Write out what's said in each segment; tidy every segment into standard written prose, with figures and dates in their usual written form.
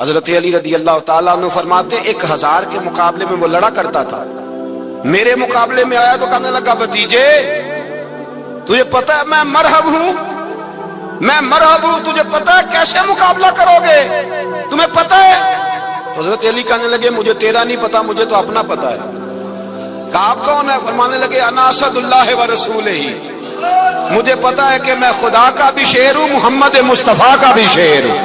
حضرت علی رضی اللہ تعالیٰ عنہ فرماتے 1000 کے مقابلے میں وہ لڑا کرتا تھا، میرے مقابلے میں آیا تو کہنے لگا بھتیجے تجھے پتہ ہے میں مرحب ہوں، تجھے پتہ ہے کیسے مقابلہ کرو گے، تمہیں پتہ ہے؟ حضرت علی کہنے لگے مجھے تیرا نہیں پتا، مجھے تو اپنا پتا ہے۔ کہا آپ کون ہے؟ فرمانے لگے انا اسد اللہ و رسولہ، مجھے پتا ہے کہ میں خدا کا بھی شیر ہوں، محمد مصطفیٰ کا بھی شیر ہوں۔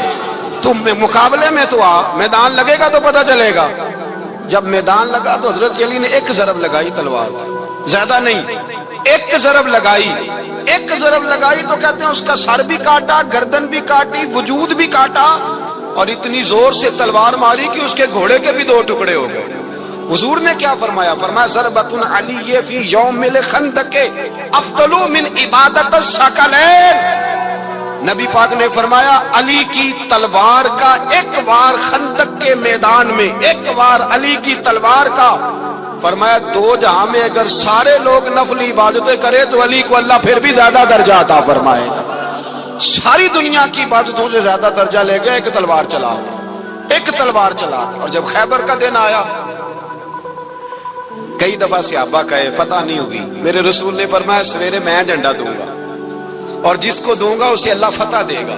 تم مقابلے میں تو آ، میدان لگے گا تو پتہ چلے گا۔ جب میدان لگا تو حضرت علی نے ایک ضرب لگائی تلوار کی، زیادہ نہیں، ایک ضرب لگائی تو کہتے ہیں اس کا سر بھی کاٹا، گردن بھی کاٹی، وجود بھی کاٹا، اور اتنی زور سے تلوار ماری کہ اس کے گھوڑے کے بھی 2 ٹکڑے ہو گئے۔ حضور نے کیا فرمایا؟ فرمایا ضربۃ علی فی یوم الخندق افضل من عبادت الثقلین۔ نبی پاک نے فرمایا علی کی تلوار کا ایک وار خندق کے میدان میں، ایک وار علی کی تلوار کا، فرمایا 2 جہاں میں اگر سارے لوگ نفل عبادتیں کرے تو علی کو اللہ پھر بھی زیادہ درجہ عطا فرمائے گا۔ ساری دنیا کی عبادتوں سے زیادہ درجہ لے گیا ایک تلوار چلا۔ اور جب خیبر کا دن آیا، کئی دفعہ صحابہ کہے فتح نہیں ہوگی، میرے رسول نے فرمایا سویرے میں جھنڈا دوں گا اور جس کو دوں گا اسے اللہ فتح دے گا۔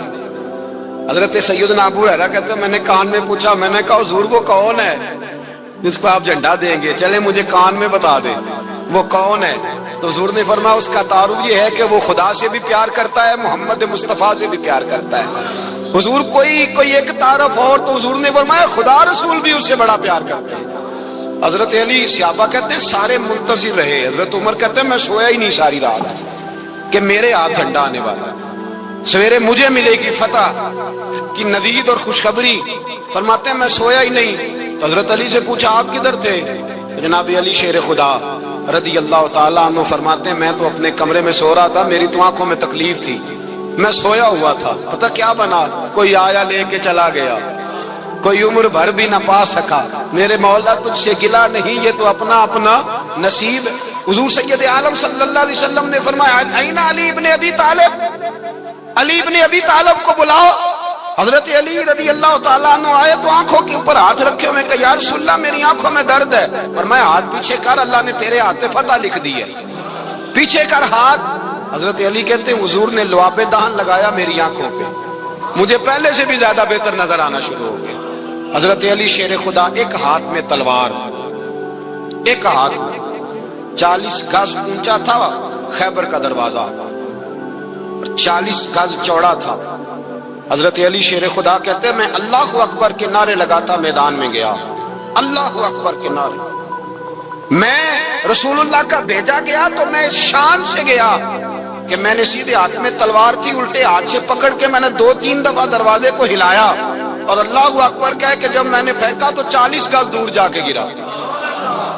حضرت سیدنا ابو ہریرہ کہتے ہیں میں نے کان میں پوچھا، میں نے کہا حضور وہ کون ہے جس کو آپ جھنڈا دیں گے؟ چلے مجھے کان میں بتا دیں وہ کون ہے۔ تو حضور نے فرمایا اس کا تعارف یہ ہے کہ وہ خدا سے بھی پیار کرتا ہے، محمد مصطفیٰ سے بھی پیار کرتا ہے۔ حضور کوئی ایک تعارف اور، تو حضور نے فرمایا خدا رسول بھی اس سے بڑا پیار کرتے ہیں۔ حضرت علی صحابہ کہتے ہیں سارے منتظر رہے، حضرت عمر کہتے ہیں میں سویا ہی نہیں ساری رات کہ میرے ہاتھ جھنڈا آنے والا، سویرے مجھے ملے گی فتح کی نوید اور خوشخبری۔ فرماتے ہیں میں سویا ہی نہیں۔ حضرت علی سے پوچھا آپ کدھر تھے؟ جناب علی شیر خدا رضی اللہ تعالیٰ عنہ فرماتے ہیں میں تو اپنے کمرے میں سو رہا تھا، میری تو آنکھوں میں تکلیف تھی، میں سویا ہوا تھا، پتہ کیا بنا، کوئی آیا لے کے چلا گیا، کوئی عمر بھر بھی نہ پا سکا۔ میرے مولا تجھ سے گلہ نہیں، یہ تو اپنا نصیب۔ حضور سید عالم صلی اللہ علیہ وسلم نے فرمایا این علی ابن ابی طالب، علی ابن ابی طالب کو بلاؤ۔ حضرت علی رضی اللہ تعالیٰ عنہ آئے تو آنکھوں کے اوپر ہاتھ رکھے ہوئے کہ یا رسول اللہ میری آنکھوں میں درد ہے، فرمایا ہاتھ پیچھے کر، اللہ نے تیرے ہاتھ پہ فتح لکھ دی ہے، پیچھے کر ہاتھ۔ حضرت علی کہتے ہیں حضور نے لعاب دہن لگایا میری آنکھوں پہ، مجھے پہلے سے بھی زیادہ بہتر نظر آنا شروع ہو گیا۔ حضرت علی شیر خدا ایک ہاتھ میں تلوار، ایک ہاتھ میں 40 گز اونچا تھا خیبر کا دروازہ، 40 گز چوڑا تھا۔ حضرت علی شیر خدا کہتے ہیں میں اللہ اکبر کے نعرے لگاتا میدان میں گیا، اللہ اکبر کے نعرے۔ میں رسول اللہ کا بھیجا گیا تو میں شان سے گیا کہ میں نے سیدھے ہاتھ میں تلوار تھی، الٹے ہاتھ سے پکڑ کے میں نے 2-3 دفعہ دروازے کو ہلایا اور اللہ اکبر کہہ کہ جب میں نے پھینکا تو 40 گز دور جا کے گرا۔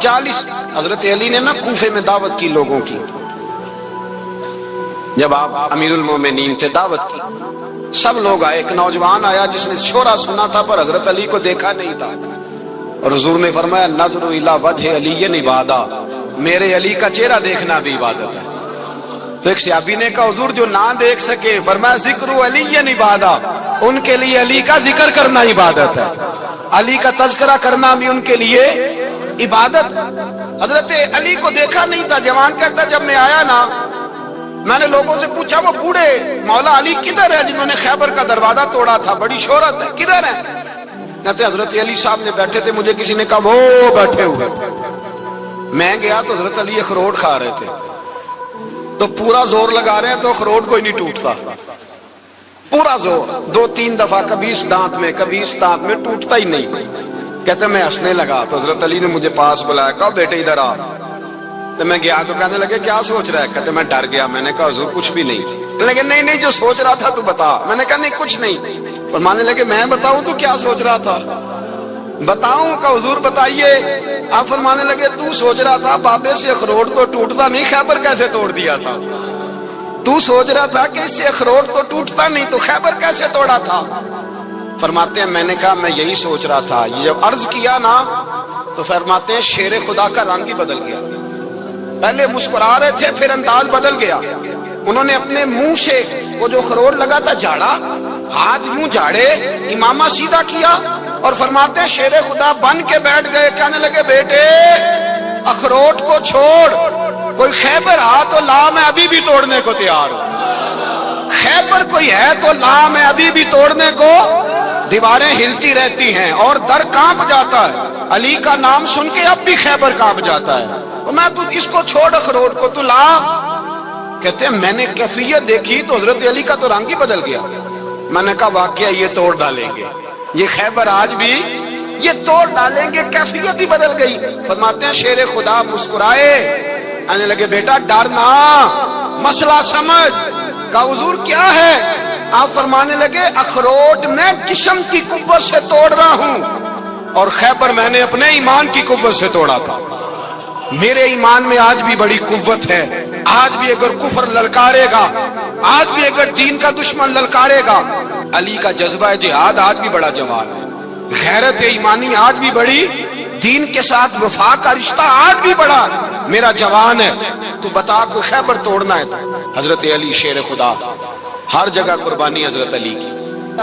40۔ حضرت علی نے نا کوفے میں دعوت کی لوگوں کی، جب آپ امیر المومنین تھے دعوت کی، سب لوگ آئے، ایک نوجوان آیا جس نے شورا سنا تھا پر حضرت علی کو دیکھا نہیں تھا، اور حضور نے فرمایا نظر الی وجہ علی عبادہ، میرے علی کا چہرہ دیکھنا بھی عبادت ہے۔ تو ایک صحابی نے کہا حضور جو نہ دیکھ سکے، فرمایا ذکر علی عبادہ، ان کے لیے علی کا ذکر کرنا عبادت ہے، علی کا تذکرہ کرنا بھی ان کے لیے عبادت۔ حضرت علی کو دیکھا نہیں تھا، جوان کہتا جب میں آیا نا میں نے لوگوں سے پوچھا وہ بوڑھے مولا علی کدھر ہے جنہوں نے خیبر کا دروازہ توڑا تھا، بڑی شہرت ہے، کدھر ہے؟ کہتے حضرت علی صاحب نے بیٹھے تھے، مجھے کسی نے کہا وہ بیٹھے ہوئے۔ میں گیا تو حضرت علی اخروٹ کھا رہے تھے، تو پورا زور لگا رہے ہیں تو اخروٹ کوئی نہیں ٹوٹتا، پورا زور 2-3 دفعہ، کبھی اس دانت میں کبھی اس دانت میں، ٹوٹتا ہی نہیں۔ کہتے میں ہنسنے لگا تو حضرت علی نے مجھے پاس بلایا، کہا بیٹے ادھر آ۔ تو میں گیا تو کہنے لگے کیا سوچ رہا ہے؟ کہتے میں ڈر گیا، میں نے کہا حضور کچھ بھی نہیں۔ لیکن نہیں جو سوچ رہا تھا تو بتا۔ میں نے کہا نہیں کچھ نہیں۔ فرمانے لگے میں بتاؤں تو کیا سوچ رہا تھا؟ بتاؤں؟ کہ حضور بتائیے۔ آپ فرمانے لگے تو سوچ رہا تھا بابے سے اخروٹ تو ٹوٹتا نہیں، خیبر کیسے توڑ دیا تھا؟ تو سوچ رہا تھا کہ اس سے اخروٹ تو ٹوٹتا نہیں تو خیبر کیسے توڑا تھا؟ فرماتے ہیں میں نے کہا میں یہی سوچ رہا تھا۔ یہ جب عرض کیا نا تو فرماتے ہیں شیر خدا کا رنگ ہی بدل گیا، پہلے مسکرا رہے تھے پھر انداز بدل گیا۔ انہوں نے اپنے منہ سے وہ جو خروٹ لگا تھا جھاڑا ہاتھ منہ جھاڑے، امامہ سیدھا کیا اور فرماتے ہیں شیر خدا بن کے بیٹھ گئے، کہنے لگے بیٹے اخروٹ کو چھوڑ، کوئی خیبر آ تو لا، میں ابھی بھی توڑنے کو تیار ہوں، خیبر کوئی ہے تو لا، میں ابھی بھی توڑنے کو، دیواریں ہلتی رہتی ہیں اور در کانپ جاتا ہے، علی کا نام سن کے اب بھی خیبر کانپ جاتا ہے، تو میں تو اس کو چھوڑ اخروٹ کو، تو لا۔ کہتے ہیں میں نے کیفیت دیکھی تو حضرت علی کا تو رنگ ہی بدل گیا، میں نے کہا واقعہ یہ توڑ ڈالیں گے، یہ خیبر آج بھی یہ توڑ ڈالیں گے، کیفیت ہی بدل گئی۔ فرماتے ہیں شیر خدا مسکرائے، آنے لگے بیٹا ڈرنا، مسئلہ سمجھ۔ کہا حضور کیا ہے؟ آپ فرمانے لگے اخروٹ میں جسم کی قوت سے توڑ رہا ہوں اور خیبر میں نے اپنے ایمان کی قوت سے توڑا تھا، میرے ایمان میں آج بھی بڑی قوت ہے، آج بھی اگر کفر للکارے گا، آج بھی اگر دین کا دشمن للکارے گا، علی کا جذبہ جہاد آج بھی بڑا جوان ہے، غیرت ایمانی آج بھی بڑی، دین کے ساتھ وفا کا رشتہ آج بھی بڑا میرا جوان ہے، تو بتا کوئی خیبر توڑنا ہے تو حضرت علی شیر خدا، ہر جگہ قربانی حضرت علی کی۔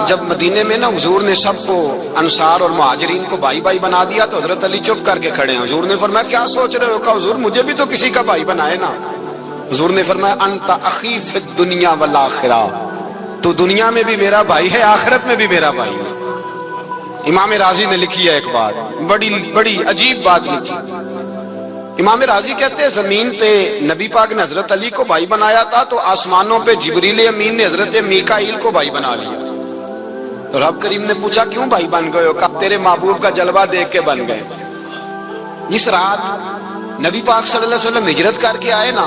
جب مدینے میں نا حضور نے سب کو انصار اور مہاجرین کو بھائی بھائی بنا دیا تو حضرت علی چپ کر کے کھڑے ہیں، حضور نے فرمایا کیا سوچ رہے ہو؟ کہا حضور مجھے بھی تو کسی کا بھائی بنائے نا۔ حضور نے فرمایا انت اخی فی الدنیا والآخرہ، تو دنیا میں بھی میرا بھائی ہے، آخرت میں بھی میرا بھائی ہے۔ امام راضی نے لکھی ہے ایک بات، بڑی عجیب بات لکھی۔ امام راضی کہتے ہیں زمین پہ نبی پاک نے حضرت علی کو بھائی بنایا تھا تو آسمانوں پہ جبریل امین نے حضرت میکائیل کو بھائی بنا لیا، تو رب کریم نے پوچھا کیوں بھائی بن گئے ہو؟ کہا تیرے محبوب کا جلوہ دیکھ کے بن گئے۔ جس رات نبی پاک صلی اللہ علیہ وسلم ہجرت کر کے آئے نا،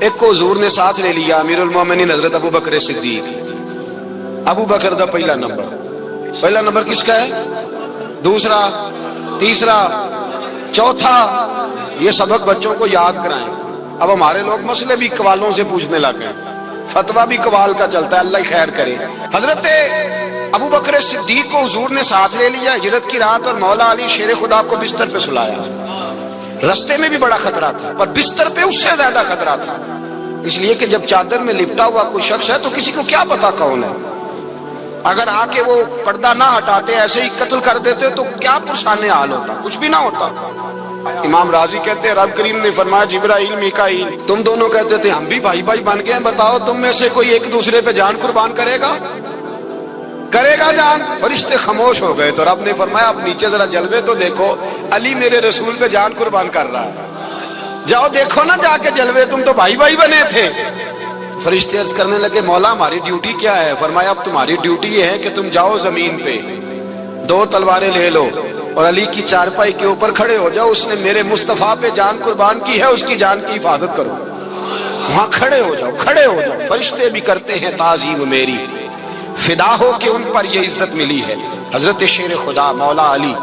ایک کو حضور نے ساتھ لے لیا، امیر المومنین حضرت ابو بکر صدیق۔ ابو بکر دا پہلا نمبر کس کا ہے؟ دوسرا، تیسرا، چوتھا، یہ سبق بچوں کو یاد کرائیں۔ اب ہمارے لوگ مسئلے بھی قوالوں سے پوچھنے لگ گئے، فتویٰ بھی قوال کا چلتا ہے، اللہ خیر کرے۔ حضرت ابو بکر صدیق کو حضور نے ساتھ لے لیا ہجرت کی رات، اور مولا علی شیر خدا کو بستر پہ سلایا۔ رستے میں بھی بڑا خطرہ تھا پر بستر پہ اس سے زیادہ خطرہ تھا، اس لیے کہ جب چادر میں لپٹا ہوا کوئی شخص ہے تو کسی کو کیا پتا کون ہے، اگر آ کے وہ پردہ نہ ہٹاتے ایسے ہی قتل کر دیتے تو کیا پرسانے حال ہوتا، کچھ بھی نہ ہوتا۔ امام راضی کہتے ہیں رب کریم نے فرمایا جبرائیل میکائیل تم دونوں کہتے تھے ہم بھی بھائی بھائی بن گئے ہیں، بتاؤ تم میں سے کوئی ایک دوسرے پہ جان قربان کرے گا جان؟ فرشتے خاموش ہو گئے تو رب نے فرمایا اب نیچے ذرا جلوے تو دیکھو، علی میرے رسول پہ جان قربان کر رہا ہے، جاؤ دیکھو نا جا کے جلوے، تم تو بھائی بھائی بنے تھے۔ فرشتے عرض کرنے لگے مولا ہماری ڈیوٹی کیا ہے؟ فرمایا اب تمہاری ڈیوٹی یہ ہے کہ تم جاؤ زمین پہ 2 تلواریں لے لو اور علی کی چارپائی کے اوپر کھڑے ہو جاؤ، اس نے میرے مصطفیٰ پہ جان قربان کی ہے، اس کی جان کی حفاظت کرو، وہاں کھڑے ہو جاؤ۔ فرشتے بھی کرتے ہیں تعظیم میری، فدا ہو کہ ان پر یہ عزت ملی ہے۔ حضرت شیر خدا مولا علی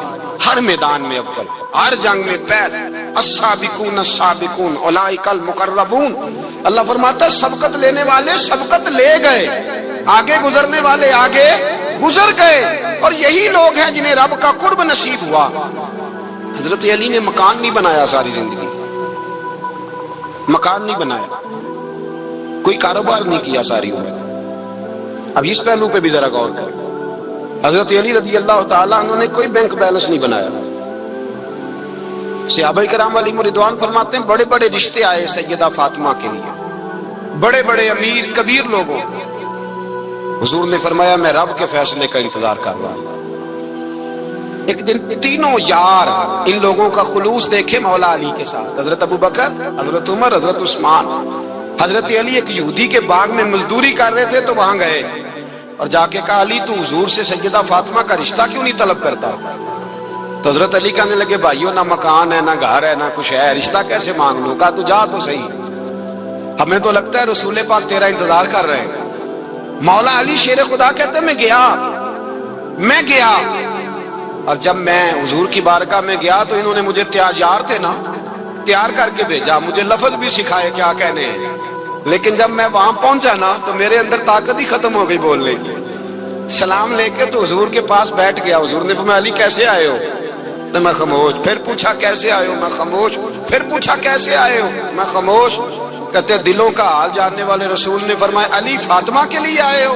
ہر میدان میں اول، ہر جنگ میں پہل، السابقون السابقون اولئک المقربون۔ اللہ فرماتا ہے سبقت لینے والے سبقت لے گئے، آگے گزرنے والے آگے گزر گئے، اور یہی لوگ ہیں جنہیں رب کا قرب نصیب ہوا۔ حضرت علی نے مکان نہیں بنایا، ساری زندگی مکان نہیں بنایا، کوئی کاروبار نہیں کیا ساری عمر۔ اب اس پہلو پہ بھی ذرا غور کریں، حضرت علی رضی اللہ تعالیٰ عنہ نے کوئی بینک بیلنس نہیں بنایا۔ صحابہ کرام علیہم رضوان فرماتے ہیں بڑے بڑے رشتے آئے سیدہ فاطمہ کے لیے، بڑے بڑے امیر کبیر لوگوں، حضور نے فرمایا میں رب کے فیصلے کا انتظار کر رہا ہوں۔ ایک دن تینوں یار ان لوگوں کا خلوص دیکھے مولا علی کے ساتھ، حضرت ابو بکر، حضرت عمر، حضرت عثمان۔ حضرت علی ایک یہودی کے باغ میں مزدوری کر رہے تھے تو وہاں گئے اور جا کے کہا علی تو حضور سے سیدہ فاطمہ کا رشتہ کیوں نہیں طلب کرتا؟ تو حضرت علی کہنے لگے بھائیو نہ مکان ہے، نہ گھر ہے، نہ کچھ ہے، رشتہ کیسے مانگ لوں؟ کہا تو جا تو صحیح، ہمیں تو لگتا ہے رسول پاک تیرا انتظار کر رہے ہیں۔ مولا علی شیر خدا کہتے میں گیا اور جب میں حضور کی بارگاہ میں گیا تو انہوں نے مجھے تیار تھے نا، تیار کر کے بھیجا، مجھے لفظ بھی سکھائے کیا کہنے ہیں، لیکن جب میں وہاں پہنچا نا تو میرے اندر طاقت ہی ختم ہو گئی بولنے کی۔ سلام لے کے تو حضور کے پاس بیٹھ گیا، حضور نے فرمایا علی کیسے آئے ہو؟ تو میں خاموش، پھر پوچھا کیسے آئے ہو؟ میں خاموش، پھر پوچھا کیسے آئے ہو؟ میں خاموش۔ کہتے دلوں کا حال جاننے والے رسول نے فرمایا علی فاطمہ کے لیے آئے ہو؟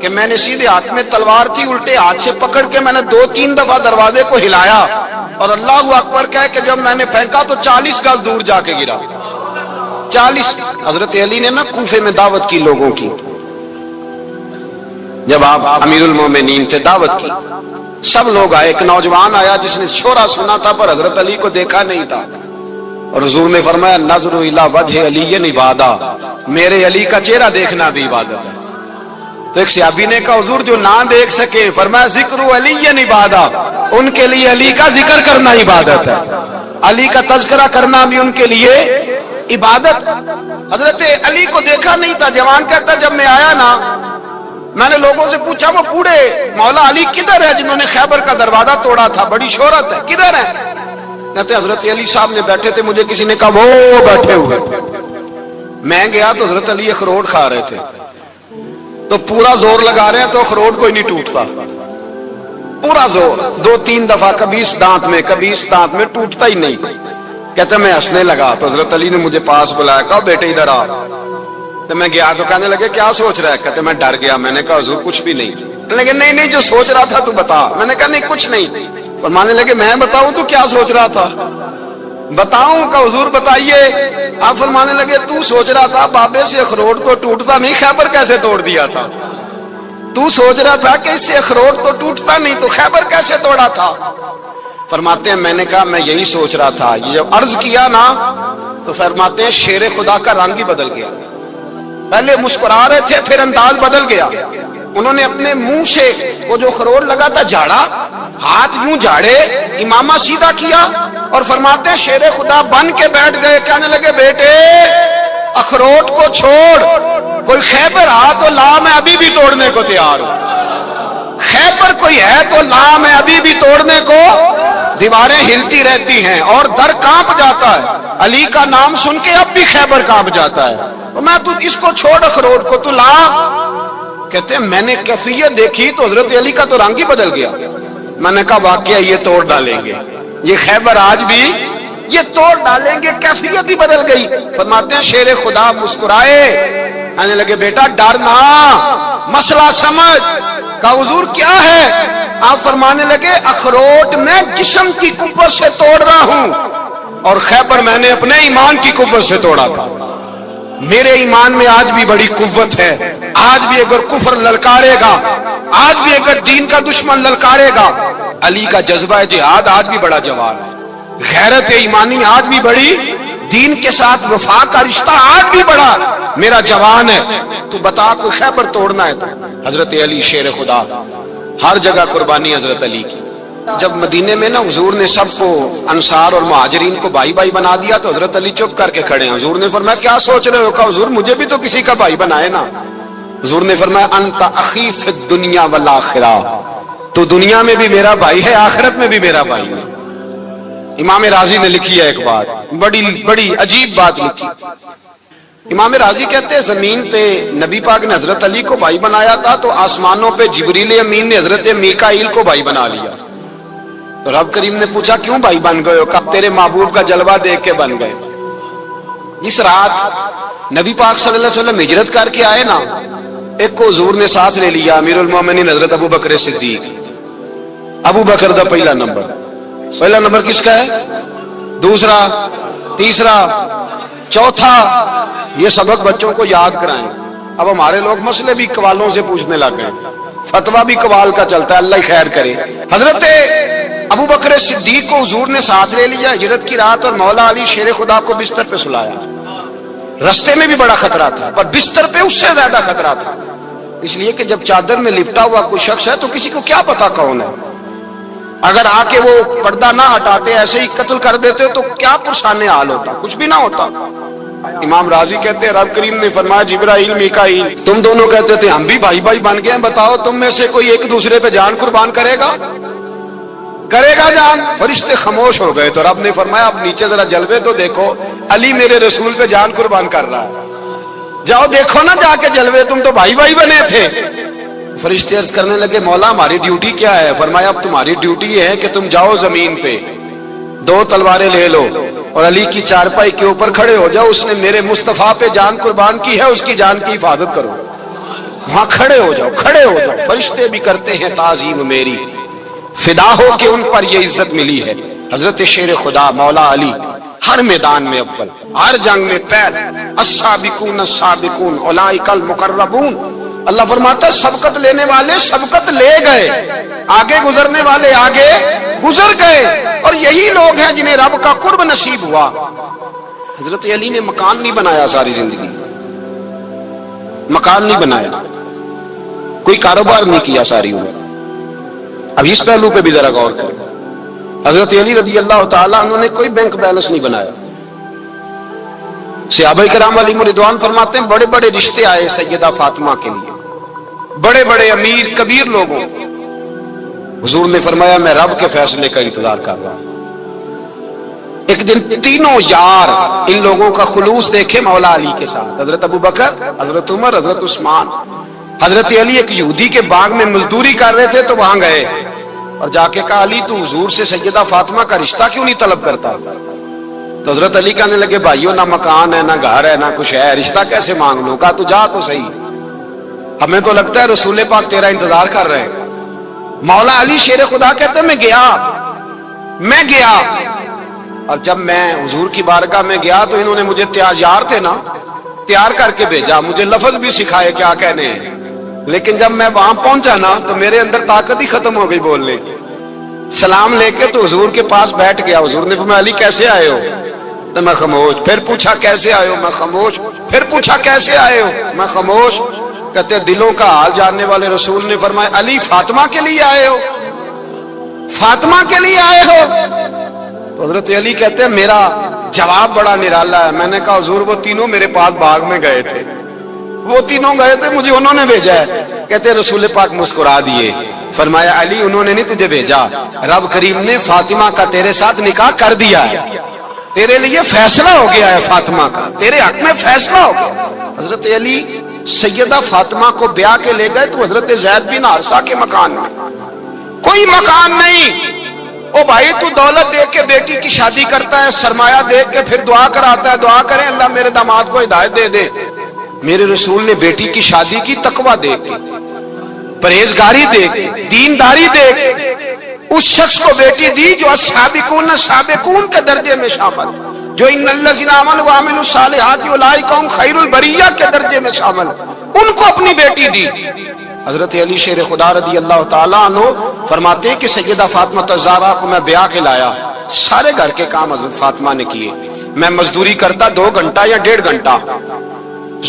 کہ میں نے سیدھے ہاتھ میں تلوار تھی، الٹے ہاتھ سے پکڑ کے میں نے 2-3 دفعہ دروازے کو ہلایا اور اللہ اکبر کہہ کہ جب میں نے پھینکا تو 40 گز دور جا کے گرا۔ 40۔ حضرت علی نے نا کوفے میں دعوت کی لوگوں کی، جب آپ امیر المومنین تھے، دعوت کی، سب لوگ آئے۔ ایک نوجوان آیا جس نے شورا سنا تھا پر حضرت علی کو دیکھا نہیں تھا، اور حضور نے فرمایا نظر الی وجہ علی عبادہ، میرے علی کا چہرہ دیکھنا بھی عبادت ہے۔ تو ایک صحابی نے کہا حضور جو نہ دیکھ سکے، فرمایا ذکر علی عبادہ، ان کے لیے علی کا ذکر کرنا عبادت ہے، علی کا تذکرہ کرنا بھی ان کے لیے عبادت۔ حضرت علی کو دیکھا نہیں تھا۔ جوان کہتا جب میں آیا نا، میں نے لوگوں سے پوچھا وہ بوڑھے مولا علی کدھر ہے جنہوں نے خیبر کا دروازہ توڑا تھا، بڑی شہرت ہے، کدھر ہے؟ کہتے حضرت علی صاحب نے بیٹھے تھے، مجھے کسی نے کہا وہ بیٹھے ہوئے۔ میں گیا تو حضرت علی اخروٹ کھا رہے تھے، تو پورا زور لگا رہے ہیں تو اخروٹ کوئی نہیں ٹوٹتا، پورا زور 2-3 دفعہ، کبھی اس دانت میں کبھی اس دانت میں، ٹوٹتا ہی نہیں۔ کہتے میں ہنسنے لگا تو حضرت علی نے مجھے پاس بلایا، کہا بیٹے ادھر آ۔ تو میں گیا تو کہنے لگے کیا سوچ رہا ہے؟ کہتے میں ڈر گیا۔ میں نے کہا حضور کچھ بھی نہیں۔ لیکن نہیں جو سوچ رہا تھا تو بتا۔ میں نے کہا نہیں کچھ نہیں۔ فرمانے لگے میں بتاؤں تو کیا سوچ رہا تھا؟ بتاؤں؟ کہ حضور بتائیے۔ آپ فرمانے لگے تو سوچ رہا تھا بابے سے اخروٹ تو ٹوٹتا نہیں، خیبر کیسے توڑ دیا تھا؟ تو سوچ رہا تھا کہ اس سے اخروٹ تو ٹوٹتا نہیں تو خیبر کیسے توڑا تھا؟ فرماتے ہیں میں نے کہا میں یہی سوچ رہا تھا۔ یہ جب عرض کیا نا تو فرماتے ہیں شیر خدا کا رنگ ہی بدل گیا، پہلے مسکرا رہے تھے پھر انداز بدل گیا۔ انہوں نے اپنے منہ سے وہ جو خروٹ لگا تھا جھاڑا، ہاتھ یوں جھاڑے، امامہ سیدھا کیا، اور فرماتے ہیں شیر خدا بن کے بیٹھ گئے۔ کہنے لگے بیٹے اخروٹ کو چھوڑ، کوئی خیبر آ تو لا، میں ابھی بھی توڑنے کو تیار ہوں۔ خیبر کوئی ہے تو لا، میں ابھی بھی توڑنے کو۔ دیواریں ہلتی رہتی ہیں اور در کانپ جاتا ہے، علی کا نام سن کے اب بھی خیبر کانپ جاتا ہے، تو میں تو اس کو چھوڑ اخروٹ کو تو لا۔ کہتے ہیں میں نے کیفیت دیکھی تو حضرت علی کا تو رنگ ہی بدل گیا۔ میں نے کہا واقعہ یہ توڑ ڈالیں گے، یہ خیبر آج بھی یہ توڑ ڈالیں گے، کیفیت ہی بدل گئی۔ فرماتے ہیں شیر خدا مسکرائے، کہنے لگے بیٹا ڈرنا، مسئلہ سمجھ۔ کہا حضور کیا ہے؟ آپ فرمانے لگے اخروٹ میں جسم کی قوت سے توڑ رہا ہوں، اور خیبر میں نے اپنے ایمان کی قوت سے توڑا تھا۔ میرے ایمان میں آج بھی بڑی قوت ہے، آج بھی اگر کفر للکارے گا، آج بھی اگر دین کا دشمن للکارے گا، علی کا جذبہ جہاد آج بھی بڑا جوان ہے، غیرت ایمانی آج بھی بڑی، دین کے ساتھ وفا کا رشتہ آج بھی بڑا میرا جوان ہے۔ تو بتا کوئی خیبر توڑنا ہے تو؟ حضرت علی شیر خدا، ہر جگہ قربانی حضرت علی کی۔ جب مدینے میں نا حضور نے سب کو انصار اور مہاجرین کو بھائی بھائی بنا دیا تو حضرت علی چپ کر کے کھڑے ہیں۔ حضور نے فرمایا کیا سوچ رہے ہو؟ کہا حضور مجھے بھی تو کسی کا بھائی بنائے نا۔ حضور نے فرمایا انت اخی فی الدنیا والآخرہ، تو دنیا میں بھی میرا بھائی ہے، آخرت میں بھی میرا بھائی ہے۔ امام راضی نے لکھی ہے ایک بات، بڑی عجیب بات لکھی۔ امام راضی کہتے ہیں زمین پہ نبی پاک نے حضرت علی کو بھائی بنایا تھا تو آسمانوں پہ جبریل امین نے حضرت میکائیل کو بھائی بنا لیا۔ تو رب کریم نے پوچھا کیوں بھائی بن گئے ہو؟ کب تیرے محبوب کا جلوہ دیکھ کے بن گئے۔ اس رات نبی پاک صلی اللہ علیہ وسلم ہجرت کر کے آئے نا، ایک کو حضور نے ساتھ لے لیا، امیر المومنین حضرت ابو بکر صدیق۔ ابو بکر دا پہلا نمبر کس کا ہے؟ دوسرا، تیسرا، چوتھا، یہ سبق بچوں کو یاد کرائیں۔ اب ہمارے لوگ مسئلے بھی قوالوں سے پوچھنے لگ گئے، فتویٰ بھی قوال کا چلتا ہے، اللہ ہی خیر کرے۔ حضرت ابو بکر صدیق کو حضور نے ساتھ لے لیا ہجرت کی رات، اور مولا علی شیر خدا کو بستر پہ سلایا۔ رستے میں بھی بڑا خطرہ تھا پر بستر پہ اس سے زیادہ خطرہ تھا، اس لیے کہ جب چادر میں لپٹا ہوا کوئی شخص ہے تو کسی کو کیا پتا کون ہے، اگر آ کے وہ پردہ نہ ہٹاتے ایسے ہی قتل کر دیتے تو کیا پرسانے حال ہوتا، کچھ بھی نہ ہوتا۔ امام راضی کہتے ہیں رب کریم نے فرمایا جبرائیل میکائیل تم دونوں کہتے تھے ہم بھی بھائی بھائی بن گئے ہیں، بتاؤ تم میں سے کوئی ایک دوسرے پہ جان قربان کرے گا جان؟ فرشتے خاموش ہو گئے تو رب نے فرمایا اب نیچے ذرا جلوے تو دیکھو، علی میرے رسول پہ جان قربان کر رہا ہے، جاؤ دیکھو نا جا کے جلوے، تم تو بھائی بھائی بنے تھے۔ فرشتے عرض کرنے لگے مولا ہماری ڈیوٹی کیا ہے؟ فرمایا اب تمہاری ڈیوٹی یہ ہے کہ تم جاؤ زمین پہ 2 تلواریں لے لو اور علی کی چارپائی کے اوپر کھڑے ہو جاؤ، اس نے میرے مصطفیٰ پہ جان قربان کی ہے، اس کی جان کی حفاظت کرو۔ وہاں کھڑے ہو جاؤ، کھڑے ہو جاؤ، فرشتے بھی کرتے ہیں تعظیم میری، فدا ہو کہ ان پر یہ عزت ملی ہے۔ حضرت شیر خدا مولا علی ہر میدان میں اول، ہر جنگ میں پہل، السابقون السابقون اولئک المقربون۔ اللہ فرماتا ہے سبقت لینے والے سبقت لے گئے، آگے گزرنے والے آگے گزر گئے، اور یہی لوگ ہیں جنہیں رب کا قرب نصیب ہوا۔ حضرت علی نے مکان نہیں بنایا ساری زندگی، مکان نہیں بنایا، کوئی کاروبار نہیں کیا ساری عمر۔ اب اس پہلو پہ بھی ذرا غور کریں، حضرت علی رضی اللہ تعالیٰ عنہ نے کوئی بینک بیلنس نہیں بنایا۔ صحابہ کرام علیہم رضوان فرماتے ہیں بڑے بڑے رشتے آئے سیدہ فاطمہ کے لیے، بڑے بڑے امیر کبیر لوگوں، حضور نے فرمایا میں رب کے فیصلے کا انتظار کر رہا ہوں۔ ایک دن تینوں یار ان لوگوں کا خلوص دیکھے مولا علی کے ساتھ، حضرت ابوبکر، حضرت عمر، حضرت عثمان۔ حضرت علی ایک یہودی کے باغ میں مزدوری کر رہے تھے تو وہاں گئے اور جا کے کہا علی تو حضور سے سیدہ فاطمہ کا رشتہ کیوں نہیں طلب کرتا؟ تو حضرت علی کہنے لگے بھائیو نہ مکان ہے، نہ گھر ہے، نہ کچھ ہے، رشتہ کیسے مانگ لوں؟ کہا تو جا تو صحیح، ہمیں تو لگتا ہے رسول پاک تیرا انتظار کر رہے ہیں۔ مولا علی شیر خدا کہتے میں گیا اور جب میں حضور کی بارگاہ میں گیا تو انہوں نے مجھے تیار تھے نا، تیار کر کے بھیجا، مجھے لفظ بھی سکھائے کیا کہنے ہیں، لیکن جب میں وہاں پہنچا نا تو میرے اندر طاقت ہی ختم ہو گئی بولنے کی۔ سلام لے کے تو حضور کے پاس بیٹھ گیا، حضور نے فرمایا علی کیسے آئے ہو؟ تو میں خاموش، پھر پوچھا کیسے آئے ہو؟ میں خاموش، پھر پوچھا کیسے آئے ہو؟ میں خاموش۔ کہتے دلوں کا حال جاننے والے رسول نے فرمایا علی فاطمہ کے لیے آئے ہو؟ فاطمہ کے لیے آئے ہو؟ تو حضرت علی کہتے ہیں میرا جواب بڑا نرالا ہے، میں نے کہا حضور وہ تینوں میرے پاس باغ میں گئے تھے، وہ تینوں گئے تھے، مجھے انہوں نے بھیجا ہے۔ کہتے رسول پاک مسکرا دیے، فرمایا علی انہوں نے نہیں تجھے بھیجا، رب کریم نے فاطمہ کا تیرے ساتھ نکاح کر دیا ہے، تیرے لیے فیصلہ ہو گیا ہے، فاطمہ کا تیرے حق میں فیصلہ ہو گیا۔ حضرت علی سیدہ فاطمہ کو بیاہ کے لے گئے تو حضرت زید بن حارثہ کے مکان میں کوئی مکان نہیں۔ او بھائی تو دولت دیکھ کے بیٹی کی شادی کرتا ہے، سرمایہ دیکھ کے پھر دعا کراتا ہے، دعا کریں اللہ میرے داماد کو ہدایت دے دے۔ میرے رسول نے بیٹی کی شادی کی تقوی دیکھ کے، پرہیزگاری دیکھ کے، دینداری دیکھ کے اس شخص کو بیٹی دی جو السابقون السابقون کے درجے میں شامل، جو ان الذین آمنوا وعملوا الصالحات اولئک هم خیر البریہ کے درجے میں شامل، ان کو اپنی بیٹی دی۔ حضرت علی شیر خدا رضی اللہ تعالیٰ عنہ فرماتے ہیں کہ سیدہ فاطمہ الزہرا کو میں بیاہ کے لایا، سارے گھر کے کام حضرت فاطمہ نے کیے، میں مزدوری کرتا 2 گھنٹہ یا 1.5 گھنٹہ،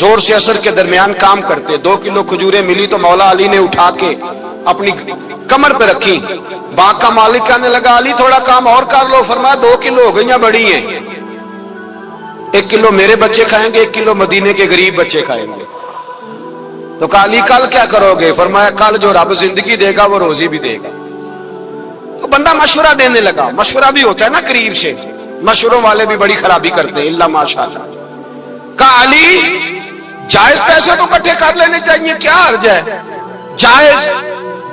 زور سے عصر کے درمیان کام کرتے، 2 کلو کھجوریں ملی تو مولا علی نے اٹھا کے اپنی کمر پہ رکھی، باغ کا مالک کہنے لگا علی تھوڑا کام اور کر لو، فرمایا 2 کلو ہو گئیں بڑی ہیں، 1 کلو میرے بچے کھائیں گے، 1 کلو مدینے کے غریب بچے کھائیں گے۔ تو کہا علی کل کیا کرو گے؟ فرمایا کل جو رب زندگی دے گا وہ روزی بھی دے گا۔ تو بندہ مشورہ دینے لگا، مشورہ بھی ہوتا ہے نا قریب سے، مشوروں والے بھی بڑی خرابی کرتے ہیں اللہ ماشاءاللہ۔ کہا علی جائز پیسے تو کٹھے کر لینے چاہیے، کیا حرج ہے،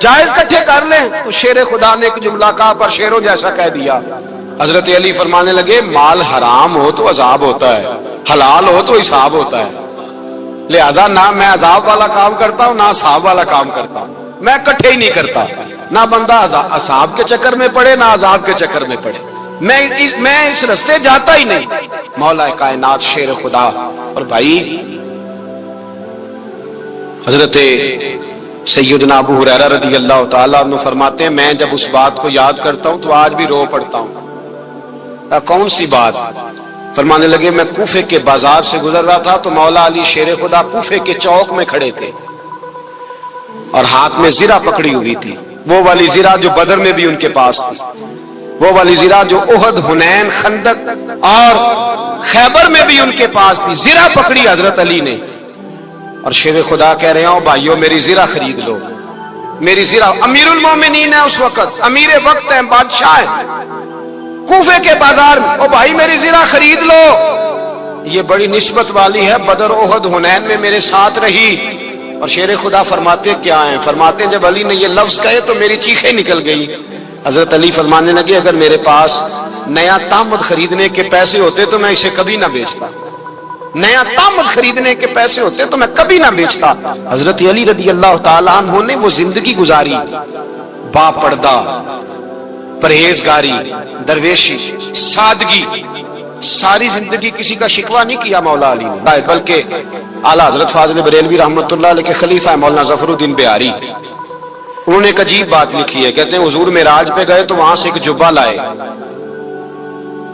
جائز کٹھے کر لیں۔ تو شیر خدا نے ایک جملہ کہا پر شیروں جیسا کہہ دیا۔ حضرت علی فرمانے لگے مال حرام ہو تو عذاب ہوتا ہے، حلال ہو تو حساب ہوتا ہے، لہذا نہ میں عذاب والا کام کرتا ہوں نہ حساب والا کام کرتا ہوں، میں کٹھے ہی نہیں کرتا، نہ بندہ حساب کے چکر میں پڑے نہ عذاب کے چکر میں پڑے، میں اس رستے جاتا ہی نہیں۔ مولا کائنات شیر خدا۔ اور بھائی حضرت سیدنا ابو ہریرہ رضی اللہ تعالیٰ عنہ فرماتے ہیں میں جب اس بات کو یاد کرتا ہوں تو آج بھی رو پڑتا ہوں۔ کون سی بات؟ فرمانے لگے میں کوفے کے بازار سے گزر رہا تھا تو مولا علی شیر خدا کوفے کے چوک میں کھڑے تھے اور ہاتھ میں زرہ پکڑی ہوئی تھی، وہ والی زرہ جو بدر میں بھی ان کے پاس تھی، وہ والی زرہ جو احد، حنین، خندق اور خیبر میں بھی ان کے پاس تھی، زرہ پکڑی حضرت علی نے اور شیر خدا کہہ رہے ہوں بھائیو میری زرہ خرید لو، میری زرہ۔ امیر المومنین ہے اس وقت، امیر وقت ہیں، بادشاہ ہیں، کوفے کے بازار میں، او بھائی میری زرہ خرید لو، یہ بڑی نسبت والی ہے، بدر، احد، حنین میں میرے ساتھ رہی۔ اور شیر خدا فرماتے کیا ہیں؟ فرماتے ہیں جب علی نے یہ لفظ کہے تو میری چیخیں نکل گئی۔ حضرت علی فرمانے لگے اگر میرے پاس نیا تامد خریدنے کے پیسے ہوتے تو میں اسے کبھی نہ بیچتا، نیا تامت خریدنے کے پیسے ہوتے تو میں کبھی نہ بیچتا۔ حضرت علی رضی اللہ تعالیٰ عنہ نے وہ زندگی گزاری، با پردہ، پرہیزگاری، درویشی، سادگی، ساری زندگی کسی کا شکوہ نہیں کیا مولا علی نے، بلکہ اعلیٰ حضرت فاضل بریلوی رحمۃ اللہ علیہ کے خلیفہ مولانا ظفر الدین بہاری، انہوں نے ایک عجیب بات لکھی ہے، کہتے ہیں حضور معراج پہ گئے تو وہاں سے ایک جبہ لائے،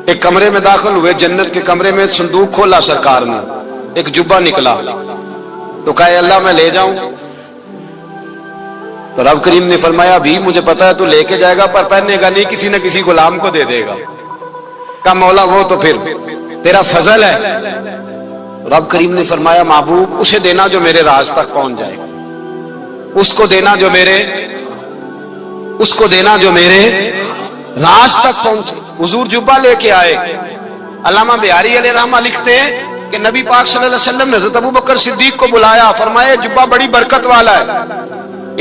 ایک کمرے میں داخل ہوئے، جنت کے کمرے میں صندوق کھولا سرکار نے، ایک جبہ نکلا تو کہا اللہ میں لے جاؤں؟ تو رب کریم نے فرمایا بھی مجھے پتا ہے تو لے کے جائے گا پر پہننے گا نہیں، کسی نہ کسی غلام کو دے دے گا۔ کہا مولا وہ تو پھر تیرا فضل ہے۔ رب کریم نے فرمایا محبوب اسے دینا جو میرے راز تک پہنچ جائے، اس کو دینا جو میرے راز تک پہنچے۔ حضور جبہ لے کے آئے۔ علامہ بہاری علیہ رحمہ لکھتے ہیں کہ نبی پاک صلی اللہ علیہ وسلم نے حضرت ابو بکر صدیق کو بلایا، فرمایا جبہ بڑی برکت والا ہے،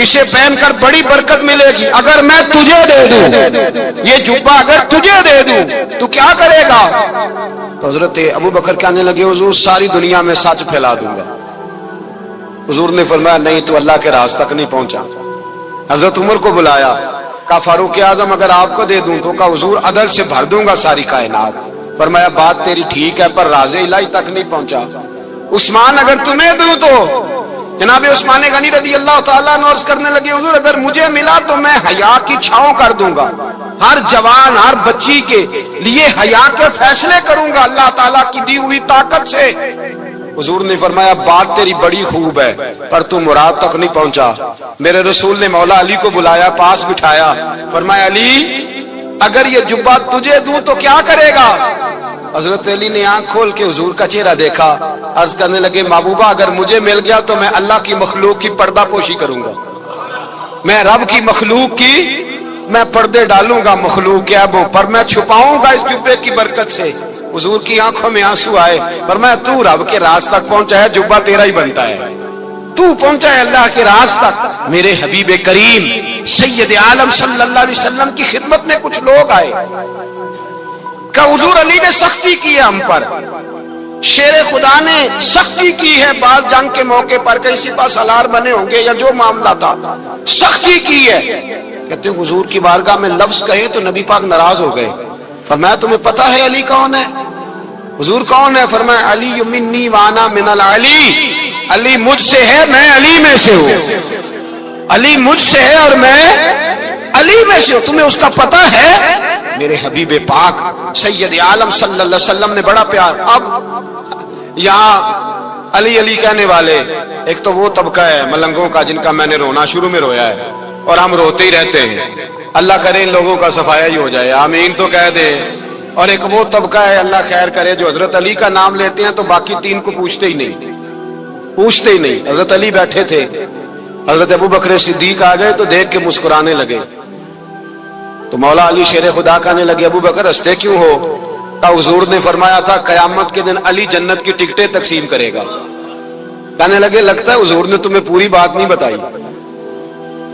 اسے پہن کر بڑی برکت ملے گی، اگر میں تجھے دے دوں یہ جبہ، اگر تجھے دے دوں تو کیا کرے گا؟ تو حضرت ابو بکر کہنے لگے حضور ساری دنیا میں سچ پھیلا دوں گا۔ حضور نے فرمایا نہیں تو اللہ کے راز تک نہیں پہنچا۔ حضرت عمر کو بلایا، کہا فاروق اعظم اگر آپ کو دے دوں تو کہا حضور عدل سے بھر دوں گا ساری کائنات۔ فرمایا بات تیری ٹھیک ہے پر راز الہی تک نہیں پہنچا۔ عثمان اگر تمہیں دوں تو جناب عثمان غنی رضی اللہ تعالیٰ عنہ عرض کرنے لگے حضور اگر مجھے ملا تو میں حیا کی چھاؤں کر دوں گا، ہر جوان ہر بچی کے لیے حیا کے فیصلے کروں گا اللہ تعالیٰ کی دی ہوئی طاقت سے۔ حضور نے فرمایا بات تیری بڑی خوب ہے پر تو مراد تک نہیں پہنچا۔ میرے رسول نے مولا علی کو بلایا، پاس بٹھایا، فرمایا علی اگر یہ جبہ تجھے دوں تو کیا کرے گا؟ حضرت علی نے آنکھ کھول کے حضور کا چہرہ دیکھا، عرض کرنے لگے محبوبہ اگر مجھے مل گیا تو میں اللہ کی مخلوق کی پردہ پوشی کروں گا، میں رب کی مخلوق کی میں پردے ڈالوں گا مخلوق کے عیبوں پر، میں چھپاؤں گا اس جبے کی برکت سے۔ حضور کی آنکھوں میں آنسو آئے، فرمایا تو رب کے راز تک پہنچا ہے، جبہ تیرا ہی بنتا ہے، تو پہنچا ہے اللہ کے راز تک۔ میرے حبیب کریم سید عالم صلی اللہ علیہ وسلم کی خدمت میں کچھ لوگ آئے کہ حضور علی نے سختی کی ہے ہم پر، شیر خدا نے سختی کی ہے، بعض جنگ کے موقع پر کہیں سپہ سالار بنے ہوں گے یا جو معاملہ تھا سختی کی ہے۔ کہتے ہیں حضور کی بارگاہ میں لفظ کہے تو نبی پاک ناراض ہو گئے۔ فرمایا تمہیں پتا ہے علی کون ہے؟ حضور کون ہے؟ فرمایا علی منی وانا من العلی، علی مجھ سے ہے میں علی میں سے ہوں، علی مجھ سے ہے اور میں علی میں سے ہوں، تمہیں اس کا پتہ ہے؟ میرے حبیب پاک سید عالم صلی اللہ علیہ وسلم نے بڑا پیار۔ اب یہاں علی علی کہنے والے ایک تو وہ طبقہ ہے ملنگوں کا جن کا میں نے رونا شروع میں رویا ہے اور ہم روتے ہی رہتے ہیں، اللہ کرے ان لوگوں کا صفایا ہی ہو جائے، آمین تو کہہ دے۔ اور ایک وہ طبقہ ہے اللہ خیر کرے جو حضرت علی کا نام لیتے ہیں تو باقی تین کو پوچھتے ہی نہیں۔ حضرت علی بیٹھے تھے، حضرت ابو بکر صدیق آ گئے تو دیکھ کے مسکرانے لگے، تو مولا علی شیر خدا کہنے لگے ابو بکر ہنستے کیوں ہو؟ حضور نے فرمایا تھا قیامت کے دن علی جنت کی ٹکٹیں تقسیم کرے گا۔ کہنے لگے لگتا ہے حضور نے تمہیں پوری بات نہیں بتائی۔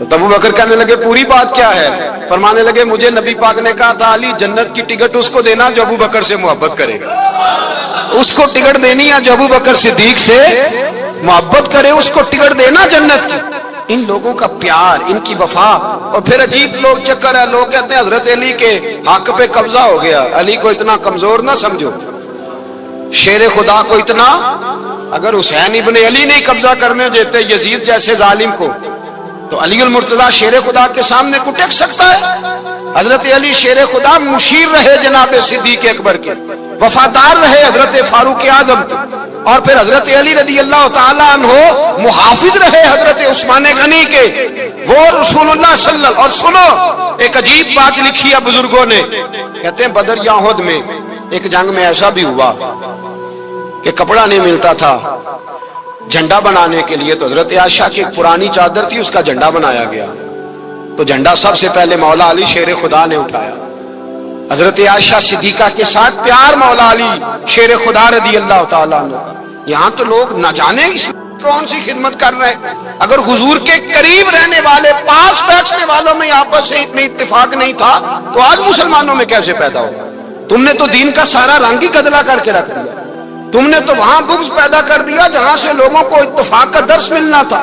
تو ابو بکر کہنے لگے پوری بات کیا ہے؟ فرمانے لگے مجھے نبی پاک نے کہا تھا علی جنت کی ٹکٹ اس کو دینا جو ابو بکر سے محبت کرے گا، اس کو ٹکٹ دینی ہے جو ابو بکر صدیق سے محبت کرے، اس کو ٹکٹ دینا جنت کی۔ ان لوگوں کا پیار، ان کی وفا۔ اور پھر عجیب لوگ چکر ہے، لوگ کہتے ہیں حضرت علی کے حق پہ قبضہ ہو گیا، علی کو اتنا کمزور نہ سمجھو، شیر خدا کو اتنا، اگر حسین ابن علی نہیں قبضہ کرنے دیتے یزید جیسے ظالم کو تو علی المرتضی شیر خدا کے سامنے کو ٹک سکتا ہے؟ حضرت علی شیر خدا مشیر رہے جناب صدیق اکبر کے، وفادار رہے حضرت فاروق اعظم کے، اور پھر حضرت علی رضی اللہ تعالیٰ عنہ محافظ رہے حضرت عثمان غنی کے، وہ رسول اللہ صلی اللہ علیہ وسلم۔ اور سنو ایک عجیب بات لکھی ہے بزرگوں نے، کہتے ہیں بدر یا احد میں ایک جنگ میں ایسا بھی ہوا کہ کپڑا نہیں ملتا تھا جھنڈا بنانے کے لیے، تو حضرت عائشہ کی ایک پرانی چادر تھی اس کا جھنڈا بنایا گیا، تو جھنڈا سب سے پہلے مولا علی شیر خدا نے اٹھایا۔ حضرت عائشہ صدیقہ کے ساتھ پیار مولا علی شیر خدا رضی اللہ تعالیٰ عنہ کا۔ یہاں تو لوگ نہ جانے اس کون سی خدمت کر رہے ہیں، اگر حضور کے قریب رہنے والے پاس بیٹھنے والوں میں آپس میں اتفاق نہیں تھا تو آج مسلمانوں میں کیسے پیدا ہو؟ تم نے تو دین کا سارا رنگ ہی گدلا کر کے رکھ دیا۔ تم نے تو وہاں بغض پیدا کر دیا جہاں سے لوگوں کو اتفاق کا درس ملنا تھا،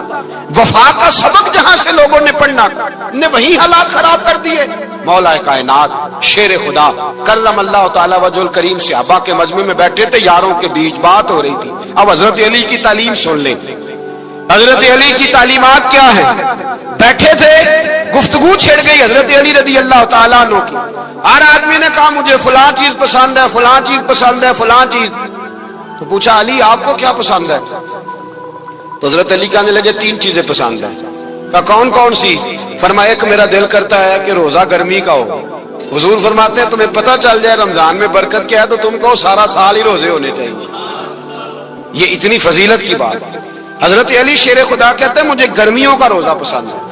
وفا کا سبق جہاں سے لوگوں نے پڑھنا تھا، نے وہی حالات خراب کر دیے۔ مولا کائنات شیر خدا کرم اللہ تعالی وجہ الکریم صحابہ کے مجمع میں بیٹھے تھے، یاروں کے بیچ بات ہو رہی تھی۔ اب حضرت علی کی تعلیم سن لیں، حضرت علی کی تعلیمات کیا ہیں۔ بیٹھے تھے، گفتگو چھڑ گئی حضرت علی رضی اللہ تعالیٰ عنہ کی۔ ہر آدمی نے کہا مجھے فلاں چیز پسند ہے، فلاں چیز پسند ہے، فلاں چیز۔ تو پوچھا علی آپ کو کیا پسند ہے؟ تو حضرت علی کہنے لگے 3 چیزیں پسند ہیں۔ کہا کون کون سی؟ فرمایا ایک میرا دل کرتا ہے کہ روزہ گرمی کا ہو۔ حضور فرماتے ہیں تمہیں پتہ چل جائے رمضان میں برکت کیا ہے تو تم کو سارا سال ہی روزے ہونے چاہیے۔ یہ اتنی فضیلت کی بات۔ حضرت علی شیر خدا کہتے ہیں مجھے گرمیوں کا روزہ پسند ہے۔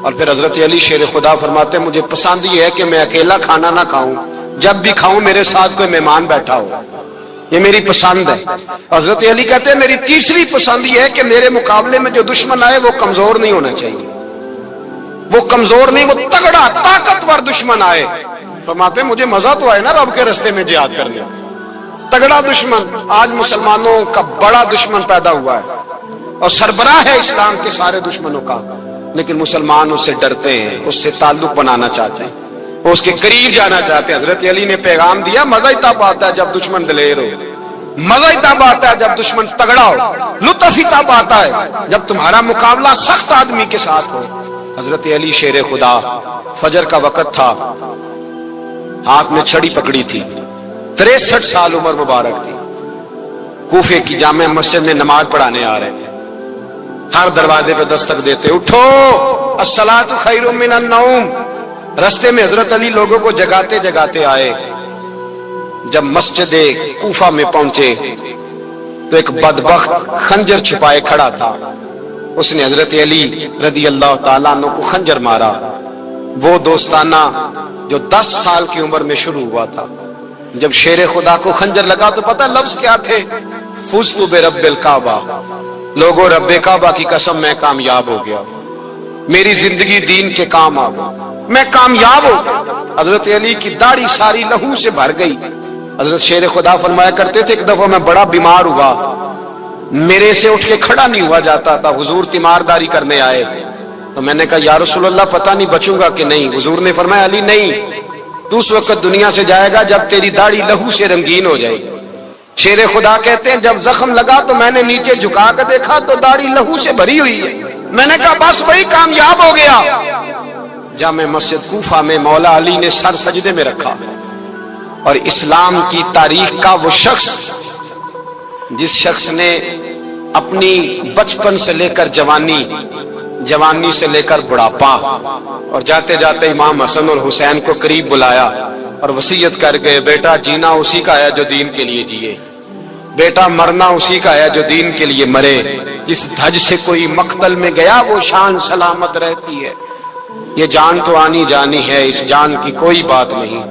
اور پھر حضرت علی شیر خدا فرماتے ہیں مجھے پسند یہ ہے کہ میں اکیلا کھانا نہ کھاؤں، جب بھی کھاؤں میرے ساتھ کوئی مہمان بیٹھا ہو، یہ میری پسند ہے۔ حضرت علی کہتے ہیں میری تیسری پسند یہ ہے کہ میرے مقابلے میں جو دشمن آئے وہ کمزور نہیں ہونا چاہیے، وہ کمزور نہیں، وہ تگڑا طاقتور دشمن آئے۔ فرماتے ہیں مجھے مزہ تو آئے نا رب کے رستے میں جہاد کرنے۔ تگڑا دشمن، آج مسلمانوں کا بڑا دشمن پیدا ہوا ہے اور سربراہ ہے اسلام کے سارے دشمنوں کا، لیکن مسلمان اس سے ڈرتے ہیں، اس سے تعلق بنانا چاہتے ہیں، وہ اس کے قریب جانا چاہتے ہیں۔ حضرت علی نے پیغام دیا مزہ ہی تب آتا ہے جب دشمن دلیر ہو، مزہ ہی تب آتا ہے جب دشمن تگڑا ہو، لطف ہی تب آتا ہے جب تمہارا مقابلہ سخت آدمی کے ساتھ ہو۔ حضرت علی شیر خدا، فجر کا وقت تھا، ہاتھ میں چھڑی پکڑی تھی، 63 سال عمر مبارک تھی، کوفے کی جامع مسجد میں نماز پڑھانے آ رہے تھے۔ ہر دروازے پہ دستک دیتے اٹھو الصلاۃ خیر من النوم۔ رستے میں حضرت علی لوگوں کو جگاتے جگاتے آئے۔ جب مسجد کوفہ میں پہنچے تو ایک بدبخت خنجر چھپائے کھڑا تھا، اس نے حضرت علی رضی اللہ تعالیٰ عنہ کو خنجر مارا۔ وہ دوستانہ جو 10 سال کی عمر میں شروع ہوا تھا، جب شیر خدا کو خنجر لگا تو پتہ لفظ کیا تھے؟ فزت برب الکعبہ، لوگوں رب کعبہ کی قسم میں کامیاب ہو گیا، میری زندگی دین کے کام آ گئی، میں کامیاب ہو گیا۔ حضرت علی کی داڑھی ساری لہو سے بھر گئی۔ حضرت شیر خدا فرمایا کرتے تھے ایک دفعہ میں بڑا بیمار ہوا، میرے سے اٹھ کے کھڑا نہیں ہوا جاتا تھا، حضور تیمارداری کرنے آئے تو میں نے کہا یا رسول اللہ پتہ نہیں بچوں گا کہ نہیں۔ حضور نے فرمایا علی نہیں، تو اس وقت دنیا سے جائے گا جب تیری داڑھی لہو سے رنگین ہو جائے گی۔ شیر خدا کہتے ہیں جب زخم لگا تو میں نے نیچے جھکا کر دیکھا تو داڑھی لہو سے بھری ہوئی ہے، میں نے کہا بس وہی کامیاب ہو گیا۔ جامع مسجد کوفہ میں مولا علی نے سر سجدے میں رکھا، اور اسلام کی تاریخ کا وہ شخص جس شخص نے اپنی بچپن سے لے کر جوانی، جوانی سے لے کر بڑھاپا، اور جاتے جاتے امام حسن اور حسین کو قریب بلایا اور وصیت کر گئے بیٹا جینا اسی کا ہے جو دین کے لیے جیے، بیٹا مرنا اسی کا ہے جو دین کے لیے مرے، جس دھج سے کوئی مقتل میں گیا وہ شان سلامت رہتی ہے، یہ جان تو آنی جانی ہے، اس جان کی کوئی بات نہیں۔